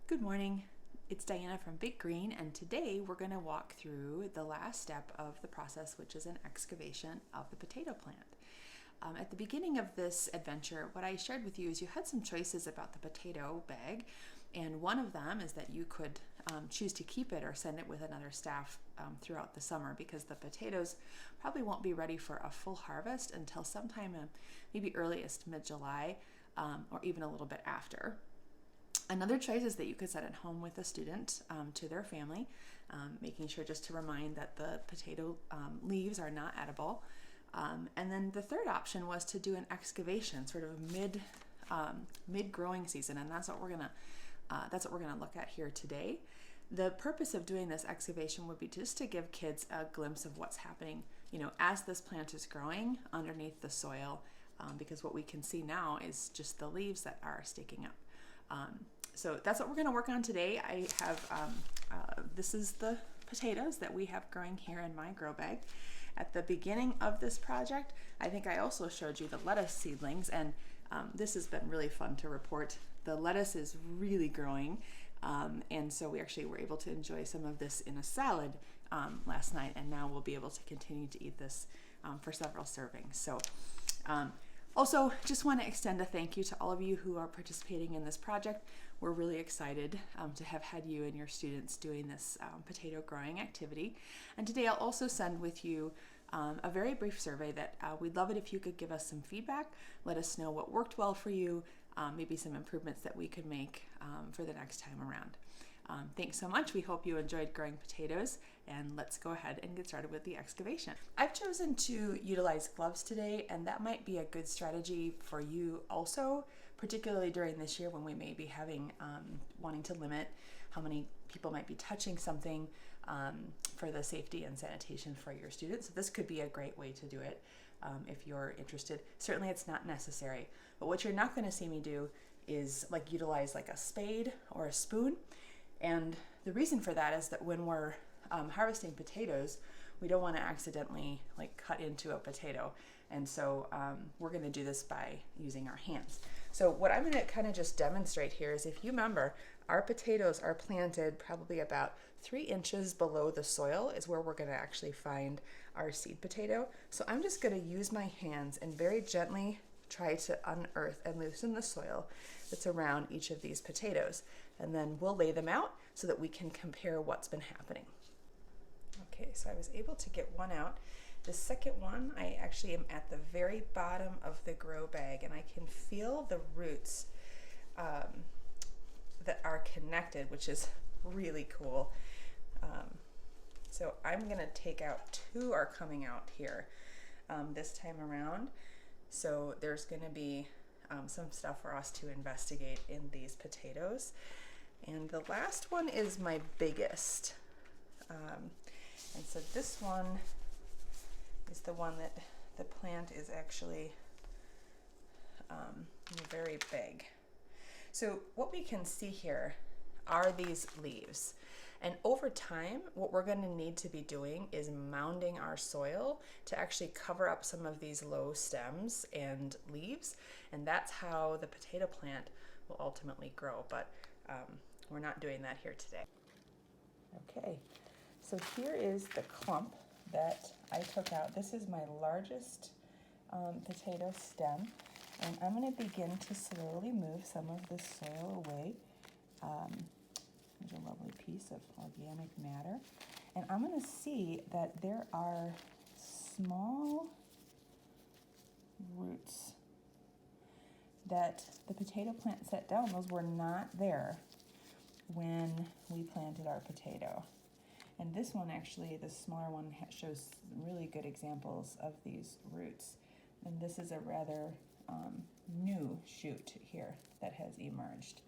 Good morning. It's Diana from Big Green, and today we're going to walk through the last step of the process, which is an excavation of the potato plant. At the beginning of this adventure, what I shared with you is you had some choices about the potato bag, and one of them is that you could choose to keep it or send it with another staff throughout the summer, because the potatoes probably won't be ready for a full harvest until sometime maybe earliest mid-July, or even a little bit after. Another choice is that you could send it home with a student to their family, making sure just to remind that the potato leaves are not edible. And then the third option was to do an excavation, sort of mid growing season, and that's what we're gonna look at here today. The purpose of doing this excavation would be just to give kids a glimpse of what's happening, as this plant is growing underneath the soil, because what we can see now is just the leaves that are sticking up. So that's what we're going to work on today. I have, this is the potatoes that we have growing here in my grow bag. At the beginning of this project, I think I also showed you the lettuce seedlings, and this has been really fun to report. The lettuce is really growing, and so we actually were able to enjoy some of this in a salad last night, and now we'll be able to continue to eat this for several servings. So also, just want to extend a thank you to all of you who are participating in this project. We're really excited to have had you and your students doing this potato growing activity. And today I'll also send with you a very brief survey that we'd love it if you could give us some feedback. Let us know what worked well for you, maybe some improvements that we could make for the next time around. Thanks so much. We hope you enjoyed growing potatoes, and let's go ahead and get started with the excavation. I've chosen to utilize gloves today, and that might be a good strategy for you also, particularly during this year when we may be wanting to limit how many people might be touching something for the safety and sanitation for your students. So this could be a great way to do it if you're interested. Certainly it's not necessary, but what you're not going to see me do is utilize a spade or a spoon. And the reason for that is that when we're harvesting potatoes, we don't want to accidentally cut into a potato. And so we're going to do this by using our hands. So what I'm going to kind of just demonstrate here is, if you remember, our potatoes are planted probably about 3 inches below the soil is where we're going to actually find our seed potato. So I'm just going to use my hands and very gently try to unearth and loosen the soil that's around each of these potatoes. And then we'll lay them out so that we can compare what's been happening. Okay, so I was able to get one out. The second one, I actually am at the very bottom of the grow bag, and I can feel the roots that are connected, which is really cool. So I'm gonna take out 2 are coming out here this time around. So there's gonna be some stuff for us to investigate in these potatoes. And the last one is my biggest. And so this one is the one that the plant is actually very big. So what we can see here are these leaves. And over time, what we're going to need to be doing is mounding our soil to actually cover up some of these low stems and leaves. And that's how the potato plant will ultimately grow. But we're not doing that here today. Okay, so here is the clump that I took out. This is my largest potato stem, and I'm going to begin to slowly move some of this soil away. There's a lovely piece of organic matter, and I'm going to see that there are small roots that the potato plant set down. Those were not there when we planted our potato. And this one actually, the smaller one, shows really good examples of these roots. And this is a rather new shoot here that has emerged.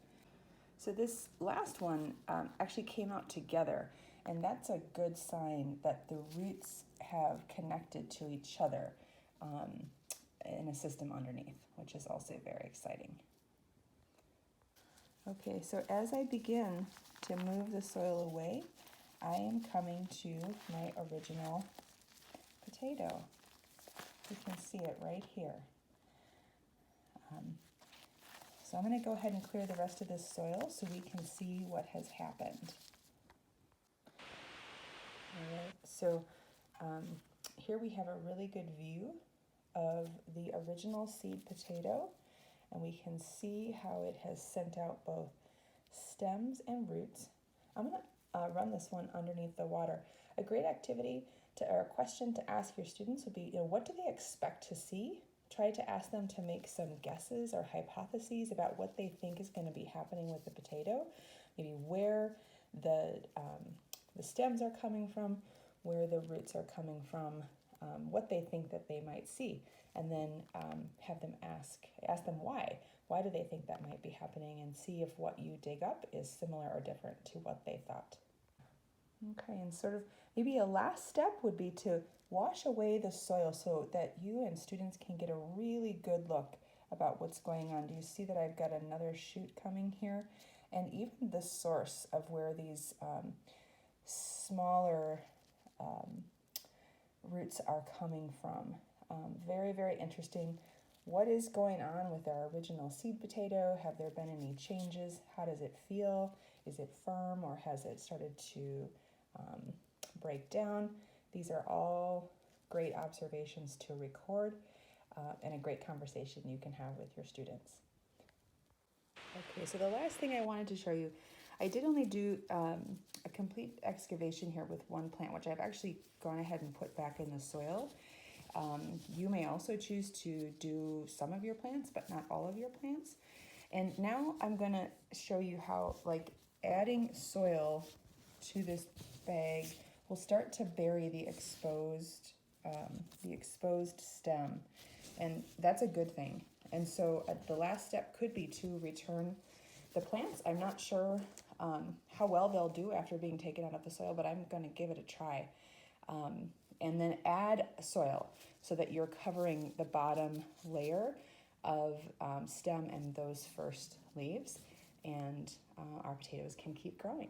So this last one actually came out together, and that's a good sign that the roots have connected to each other in a system underneath, which is also very exciting. Okay, so as I begin to move the soil away, I am coming to my original potato. You can see it right here. So I'm going to go ahead and clear the rest of this soil so we can see what has happened. All right, so here we have a really good view of the original seed potato, and we can see how it has sent out both stems and roots. I'm going to run this one underneath the water. A great activity or a question to ask your students would be, what do they expect to see? Try to ask them to make some guesses or hypotheses about what they think is going to be happening with the potato, maybe where the stems are coming from, where the roots are coming from, what they think that they might see, and then have them ask them why. Why do they think that might be happening, and see if what you dig up is similar or different to what they thought. Okay, and sort of maybe a last step would be to wash away the soil so that you and students can get a really good look about what's going on. Do you see that I've got another shoot coming here? And even the source of where these smaller roots are coming from. Very, very interesting. What is going on with our original seed potato? Have there been any changes? How does it feel? Is it firm, or has it started to break down? These are all great observations to record and a great conversation you can have with your students. Okay, so the last thing I wanted to show you, I did only do a complete excavation here with one plant, which I've actually gone ahead and put back in the soil. You may also choose to do some of your plants, but not all of your plants. And now I'm going to show you how, adding soil to this bag will start to bury the exposed stem, and that's a good thing. And so the last step could be to return the plants. I'm not sure how well they'll do after being taken out of the soil, but I'm going to give it a try. And then add soil so that you're covering the bottom layer of stem and those first leaves, and our potatoes can keep growing.